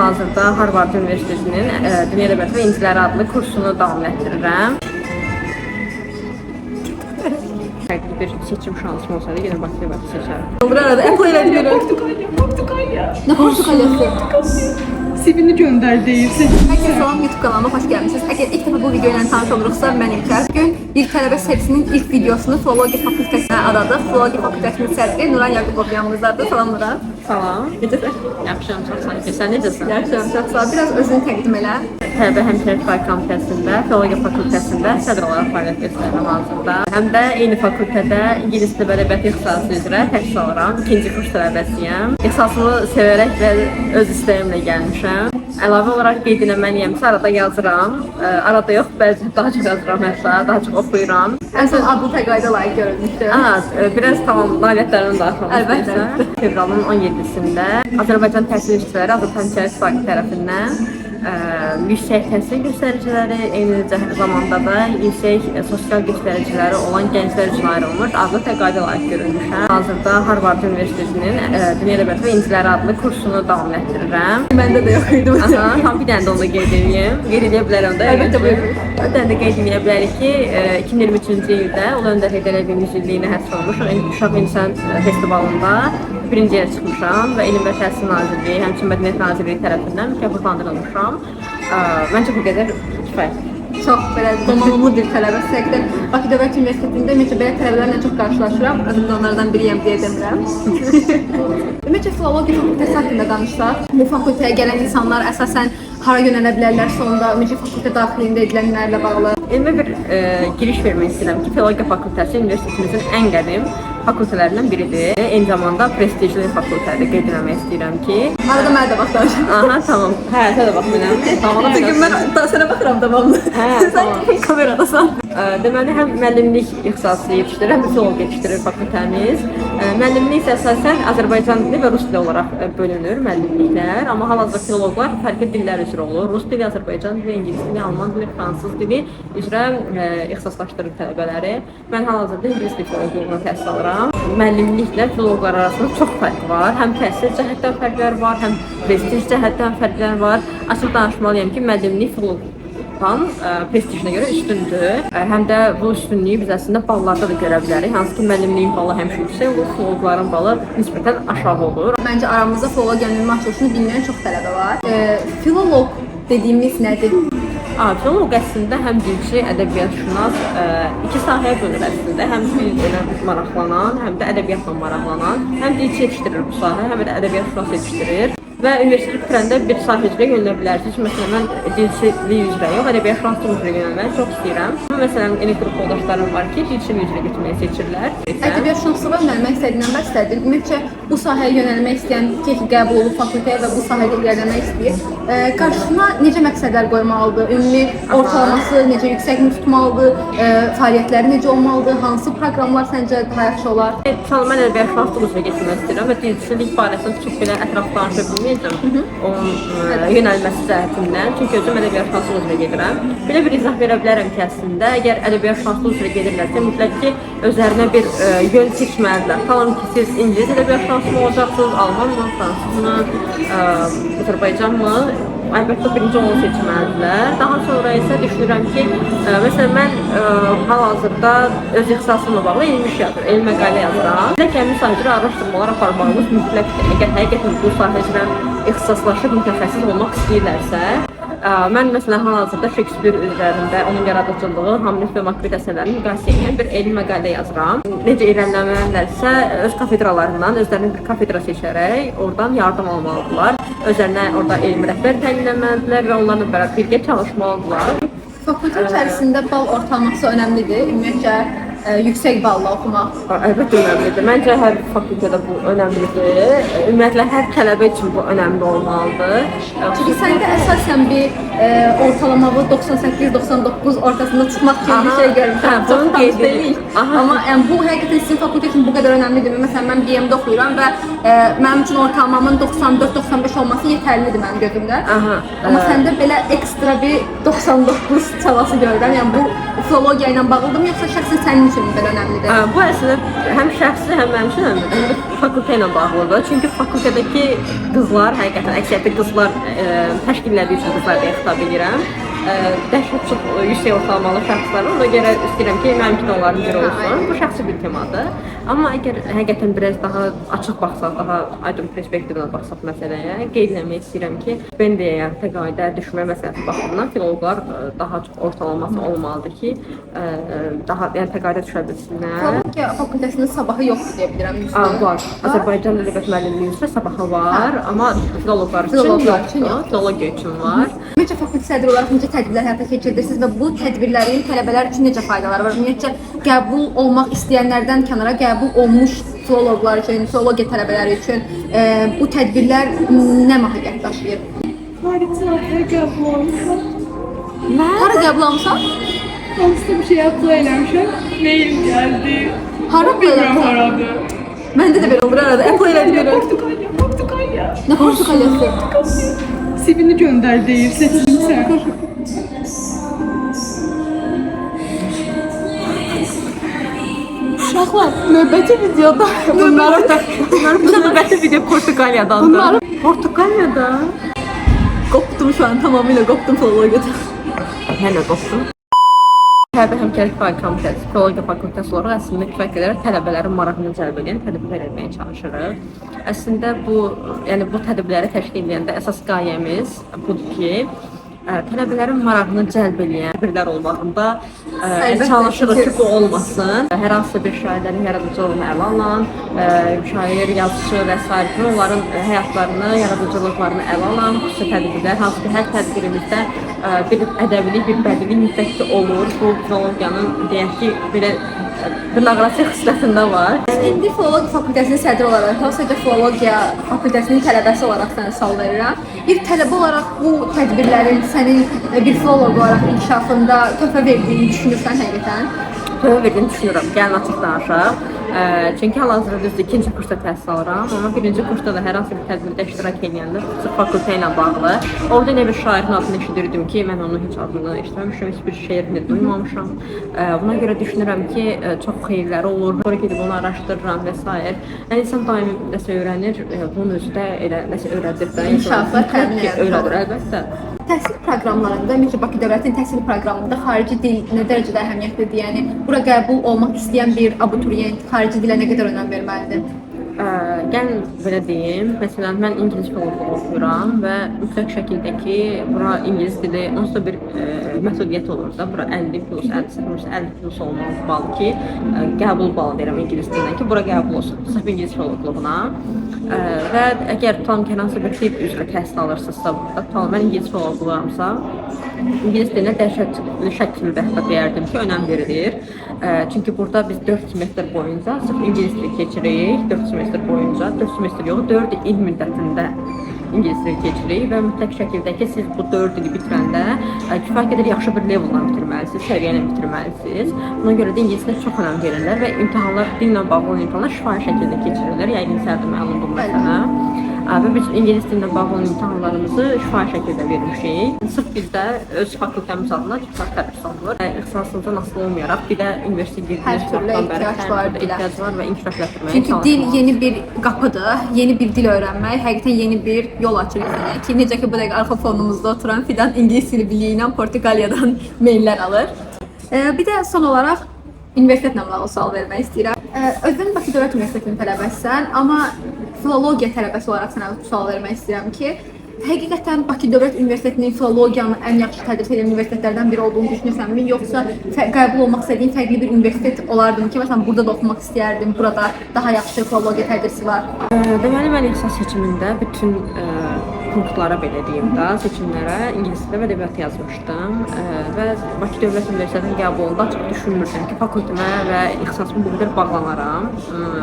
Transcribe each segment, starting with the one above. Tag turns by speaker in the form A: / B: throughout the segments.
A: hal-hazırda Harvard Üniversitesinin Dünya Ədəbiyyatı və İnciləri adlı kursunu davam etdirirəm. Fərqli bir seçim şansım olsaydı yenə Bakıda seçərdim.
B: Olur arada Apple ilə deyirəm.
C: Portugalya.
B: Nə Portugalyası?
C: CV'ni gönder deyirsin.
B: Herkese salam, YouTube kanalıma hoş gelmişsiniz. Eğer ilk defa bu video ile tanış olursa ben İlker. Bugün bir tələbə seçisinin ilk videosunu Filologiya Fakültəsinə adadıq. Filologiya Fakültəsinin sədri Nuran Yaqubov yanımızdadır. Salam Nuran.
A: Salam.
B: Necəsən?
A: Yaxşıyam, çox sağ ol. Sən necəsən?
B: Yaxşıyam, çox sağ ol. Biraz özünü təqdim elə.
A: Tələbə Həmkarlıqlar Komitəsində, Filologiya Fakültəsində sədr olaraq fəaliyyət göstərirəm hazırda. Həm də eyni fakültədə İngilis dili və ədəbiyyatı ixtisası üzrə təhsil alıram. 2-ci kurs tələbəsiyəm. İxtisasımı sevərək və öz istəyimlə gəlmişəm. Əlavə olaraq qeyd eləməliyəmsə, arada yazıram. Arada yox, bəzi daha çox yazıram hətta, daha çox oxuyuram.
B: Ən son adlı təqaüdə layiq görülmüşdü.
A: Biraz tamam nailiyyətlərini daxil
B: Əlbəttə.
A: Fevralın 17-sində Azərbaycan Təhsil İşçiləri Azərbaycan Təhsil Fakı tərəfindən yüksək təhsil göstəriciləri, eyni zamanda da yüksək sosial göstəriciləri olan gənclər üçün ayrılmış adlı təqaüdə layiq görülmüşəm. Hazırda Harvard Üniversitesinin Dünya Ədəbiyyatı və İnciləri adlı kursunu davam etdirirəm.
B: Məndə də yox idi.
A: Tam bir dənə də onu qeyd edeyim. Qeyd edə bilərəm də.
B: Əlbəttə, buyurun.
A: Bir dənə də qeyd edə bilərik ki, 2023-cü ildə Ulu Öndər Heydər Əliyevin 100 illiyinə həsr olmuş İnkişaf İnsan Festivalında birinci yerə çıxmışam və Elm və Təhsil Nazirliyi, həmçinin Mədəniyyət Nazirliyi tərəfindən mükafatlandırılmışam. Məncə bu qədər kifayətdir.
B: Çox belə donanımlı bir tələbəsi. Həqiqətən Bakı Dövlət Universitetində ümumiyyətlə belə tələbələrlə çox qarşılaşıram. Özüm də onlardan biriyəm deyə demirəm. Ümumiyyətlə Filologiya Fakültəsi haqqında danışsaq, bu fakültəyə gələn insanlar əsasən hara yönələ bilərlər sonunda, ümumiyyətlə fakültə daxilində edilənlərlə bağlı?
A: Elmə bir giriş vermək istəyirəm ki, Filologiya Fakültəsi universitetimizin ən qədim fakültələrindən biridir. Eyni zamanda prestijli fakültədir. Qeyd etmək istəyirəm ki,
B: Arada mənə də baxacağam.
A: aha, tamam. Hə, sən də bax mənəm. Tamam.
B: Bugün mən daha sənə baxıram davamlı. Sən kameradasan.
A: Deməli, həm müəllimlik ixtisası yetişdirir, həm də filologiya yetişdirir fakültəmiz. Müəllimlik isə əsasən Azərbaycan dili və rus dili olaraq bölünür müəllimliklər. Amma hal-hazırda filoloqlar fərqli dillər üzrə olur. Rus dili, Azərbaycan dili, ingilis dili, alman dili, fransız dili üzrə ixtisaslaşdırır tələbələri. Mən hal-hazırda ingilis dili filoloqluğuna təhsil alıram. Müəllimliklə filoloqlar arasında çox fərq var. Həm təhsil cəhətdən fərqlər var, həm prestij cəhətdən fərqlər var. Açıq danışmalıyam ki, müəllimlik filoloqdan prestijinə görə üstündür. Həm də bu üstünlüyü biz əslində ballarda da görə bilərik. Hansı ki, müəllimliyin balı həmişə yüksək olur, filoloqların balı nisbətən aşağı olur.
B: Məncə aramızda filologiyanın ünlü açılışını bilməyən çox tələbə var. Filoloq dediyimiz nədir?
A: Filoloq əslində həm dilçi, ədəbiyyatşünas iki sahəyə bölür əslində. Həm dillə maraqlanan, həm də ədəbiyyatla maraqlanan. Həm dilçi yetişdirir bu sahə, həm də ədəbiyyatşünas yetişdirir. Və universitet bitirəndə bir sahə üzrə yönələ bilərsiniz. Məsələn, mən dilçilik üzrə yox, ədəbiyyatşünaslıq üzrə yönəlməyi çox istəyirəm. Məsələn, elektrik yoldaşlarım var ki, dilçilik üzrə getməyi seçirlər.
B: Ədəbiyyatşünaslığa yönəlmək istədiyindən bəs istədim. Ümumiyyətcə, bu sahəyə yönəlmək istəyən ki, qəbul olub fakültəyə və bu sahədə ilerləmək istəyir. Qarşısına necə məqsədlər qoymalıdır? Ümumi ortalaması necə yüksəkmi tutmalıdır? Fəaliyyətləri necə olmalıdır? Hansı proqramlar səncə daha yaxşı olar?
A: Mən ədəbiyyatşünaslıq üzrə getmək istəyirəm və dilçilik barəsində çox belə ətraflı danışa bilməyəcəm onun yönəlməsi cəhətindən. Çünki özüm ədəbiyyatşünaslıq üzrə gedirəm. Belə bir izah verə bilərəm ki, əslində, əgər ədəbiyyatşünaslıq üzrə gedirlərsə, mütləq ki, özlərinə bir yön seçməlidirlər. Talım ki, siz ingilis ədəbiyyatşünası olacaqsınız, almanmı, fransızmı, Azərbaycanmı? Əlbəttə birinci onu seçməlidirlər. Daha sonra isə düşünürəm ki, məsələn, mən hal-hazırda öz ixtisasımla bağlı elmi iş yazıram, elmi məqalə yazıram. Mütləq həmin sahə üzrə araşdırmalar aparmağımız mütləqdir. Əgər həqiqətən bu sahə üzrə ixtisaslaşıb mütəxəssis olmaq istəyirlərsə, mən məsələn hal-hazırda Shakespeare üzərində onun yaradıcılığı, Hamlet və Makbet əsərlərini müqayisə edən bir elmi məqalə yazıram. Necə irəliləməlidirsə, öz kafedralarından özlərinə bir kafedra seçərək oradan yardım almalıdırlar. Özlərinə orada elmi rəhbər təyin etməlidirlər və onlarla bərabər birgə çalışmalıdırlar.
B: Fakültə içərisində bal ortalaması önəmlidir. Ümumiyyətcə, yüksək balla oxumaq.
A: Əlbəttə önəmlidir. Məncə hər fakültədə bu önəmlidir. Ümumiyyətlə hər tələbə üçün bu önəmli olmalıdır.
B: Çünki səndə əsasən bir ortalamalı 98-99 ortasında çıxmaq kimi bir şey görmüşəm. Çox tanış deyil. Amma bu həqiqətən sizin fakültə üçün bu qədər önəmlidir. Məsələn, mən BM-də oxuyuram və mənim üçün ortalamamın 94-95 olması yetərlidir mənim gözümdə. Amma səndə belə ekstra bir 99 çalası görürəm. Yəni bu filologiya ilə bağlıdır mı, yoxsa şəxsən sənin üçün üçün belə önəmlidir?
A: Bu əslində həm şəxsi, həm mənim üçün həm də fakültə ilə bağlıdır. Çünki fakültədəki qızlar, həqiqətən əksəriyyətlə qızlar təşkil elədiyi üçün qızlar deyə xitab edirəm. Dəhşət çox yüksək ortalamalı şəxslər var. Ona görə istəyirəm ki, mənim kimi onların biri olsun. Bu şəxsi bir temadır. Amma əgər həqiqətən biraz daha açıq baxsaq, daha aydın perspektivdən baxsaq məsələyə, qeyd etmək istəyirəm ki, Bendiyaya təqaüdə düşmə məsələsi baxımından filoloqlar daha çox ortalaması olmalıdır ki, daha yəni təqaüdə düşə bilsinlər.
B: Filologiya fakültəsinin sabahı yoxdur deyə bilirəm.
A: Var. Azərbaycan Ədəbiyyat müəllimliyi üzrə sabahı var, amma filoloqlar üçün yoxdur. Filologiya üçün var.
B: Ümumiyyətlə fakültə sədri olaraq necə tədbirlər həyata keçirirsiniz və bu tədbirlərin tələbələr üçün necə faydaları var? Ümumiyyətcə qəbul olmaq istəyənlərdən kənara qəbul olmuş filoloqlar üçün, filologiya tələbələri üçün bu tədbirlər nə mahiyyət daşıyır?
C: Harika qəbul olmuşam.
B: Hara qəbul olmuşam?
C: Hansısa bir şey apply eləmişəm. Mail gəldi.
B: Hara
C: Bilmirəm haradır.
B: Məndə də belə olur arada. Apply elədim.
C: Portugalya.
B: Nə Portugalyası?
C: CV-ni göndər deyir, seçilirsən.
B: Uşaqlar, növbəti videoda bunları
A: Növbəti video Portuqaliyadandır. Portuqaliyada?
B: qopdum şu an, tamamilə qopdum filologiyadan.
A: Hələ qopdum. Tələbə Həmkarlıq Fəaliyyət Komitəsi, Filologiya Fakültəsi olaraq əslində kifayət qədər tələbələrin marağını cəlb edən tədbirlər etməyə çalışırıq. Əslində bu tədbirləri təşkil edəndə əsas qayəmiz budur ki, tələbələrin marağını cəlb edən tədbirlər olmağında çalışırıq ki, bu olmasın. Hər hansı bir şairlərin yaradıcılığını ələ alan, şair, yazıçı və s. onların həyatlarını, yaradıcılıqlarını ələ alan xüsusi tədbirlər, hansı ki, hər tədbirimizdə bir ədəbilik, bir bədili müddətdə olur. Bu filologiyanın deyək ki, belə dırnaqarası xislətində var.
B: İndi filologiya fakültəsinin sədri olaraq, sadəcə filologiya fakültəsinin tələbəsi olaraq sənə sual verirəm. Bir tələbə olaraq bu tədbirlərin sənin bir filoloq olaraq inkişafında töhfə verdiyini düşünürsən həqiqətən?
A: Töhfə verdiyini düşünürəm. Gəlin açıq danışaq. Çünki hal-hazırda düzdür, ikinci kursda təhsil alıram, amma birinci kursda da hər hansı bir tədbirdə iştirak edəndə fakültə ilə bağlı. Orada nə bir şairin adını eşidirdim ki, mən onun heç adını eşitməmişəm, heç bir şeirini duymamışam. Buna görə düşünürəm ki, çox xeyirləri olur. Sonra gedib onu araşdırıram və s. Yəni insan daimi nəsə öyrənir, bunun özü də elə nəsə öyrədir də.
B: İnkişafı təmin edir.
A: Öyrədir, əlbəttə.
B: Təhsil proqramlarında, ümumiyyətlə Bakı Dövlətinin təhsil proqramında xarici dil nə dərəcədə əhəmiyyətlidir? Yəni bura qəbul olmaq istəyən bir abituriyent xarici dilə nə qədər önəm verməlidir?
A: Gəlin belə deyim, məsələn, mən ingilis filologiya oxuyuram və mütləq şəkildə ki, bura ingilis dili onsuz da bir məhdudiyyət olur da, bura 50+ olmalı ki, qəbul balı deyirəm ingilis dilindən ki, bura qəbul olsun, sırf ingilis filoloqluğuna. Və əgər tam ki, hansı bir tip üzrə təhsil alırsınızsa, tam mən ingilis filoloqluğamsa, ingilis dilinə dəhşətli şəkildə deyərdim ki, önəm verilir. Çünki burada biz 4 semestr boyunca sırf ingilis dili keçirik, 4 semestr boyunca, 4 semestr yox, 4 il müddətində ingilis dili keçirik və mütləq şəkildə ki, siz bu 4 ili bitirəndə kifayət qədər yaxşı bir level'la bitirməlisiniz, səviyyəni bitirməlisiniz. Buna görə də ingilisinə çox önəm verirlər və imtahanlar, dillə bağlı olan imtahanlar şifahi şəkildə keçirilir, yəqin sənə məlumdur bu məsələ. Və biz ingilis dilinə bağlı olan imtahanlarımızı şifahi şəkildə vermişik. Sırf bizdə öz fakültəmiz adına ixtisas tədris olunur. İxtisasımızdan asılı olmayaraq bir də universitet
B: Hər türlü
A: ehtiyac var və inkişaf etdirməyə
B: Çünki dil yeni bir qapıdır, yeni bir dil öyrənmək həqiqətən yeni bir yol açır insana ki, necə ki bu dəqiqə arxa fonumuzda oturan Fidan ingilis dili biliyi ilə Portuqaliyadan maillər alır. Bir də son olaraq universitetlə bağlı sual vermək istəyirəm. Özün Bakı Dövlət Universitetinin tələbəsisən, amma filologiya tələbəsi olaraq sənə sual vermək istəyirəm ki, həqiqətən Bakı Dövlət Universitetinin filologiyanı ən yaxşı tədris edən universitetlərdən biri olduğunu düşünürsənmi, yoxsa qəbul olmaq istədiyin fərqli bir universitet olardım ki, məsələn, burada da oxumaq istəyərdim, burada daha yaxşı filologiya tədrisi var?
A: Deməli, mən ixtisas seçimində bütün punktlara belə deyim də, seçimlərə ingilis dili və ədəbiyyat yazmışdım və Bakı Dövlət Universitetinin qəbulunda açıq düşünmürdüm ki, fakültəmə və ixtisasımı bu qədər bağlanaram.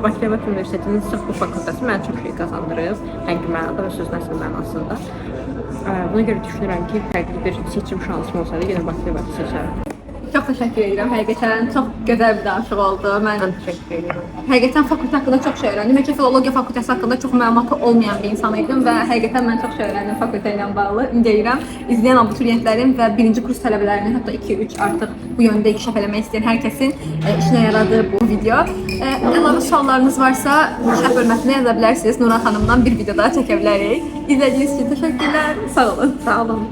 A: Bakı Dövlət Universitetinin sırf bu fakültəsi mənə çox şey qazandırıb, həqiqi mənada və sözün əsl mənasında. Buna görə düşünürəm ki, fərqli bir seçim şansım olsaydı, yenə Bakı Dövləti seçərəm.
B: Çox təşəkkür edirəm. Həqiqətən çox gözəl bir danışıq oldu. Mən
A: Mən təşəkkür edirəm.
B: həqiqətən fakültə haqqında çox şey öyrəndim. Mən filologiya fakültəsi haqqında çox məlumatı olmayan bir insan idim və həqiqətən mən çox şey öyrəndim fakültə ilə bağlı. Deyirəm, izləyən abituriyentlərin və birinci kurs tələbələrinin, hətta 2-3 artıq bu yöndə inkişaf eləmək istəyən hər kəsin işinə yaradı bu video. Əlavə suallarınız varsa, şərh bölməsinə yaza bilərsiniz. Nurhan xanımdan bir video daha çəkə bilərik. İzlədiyiniz üçün təşəkkürlər. Sağ olun.
A: Sağ olun.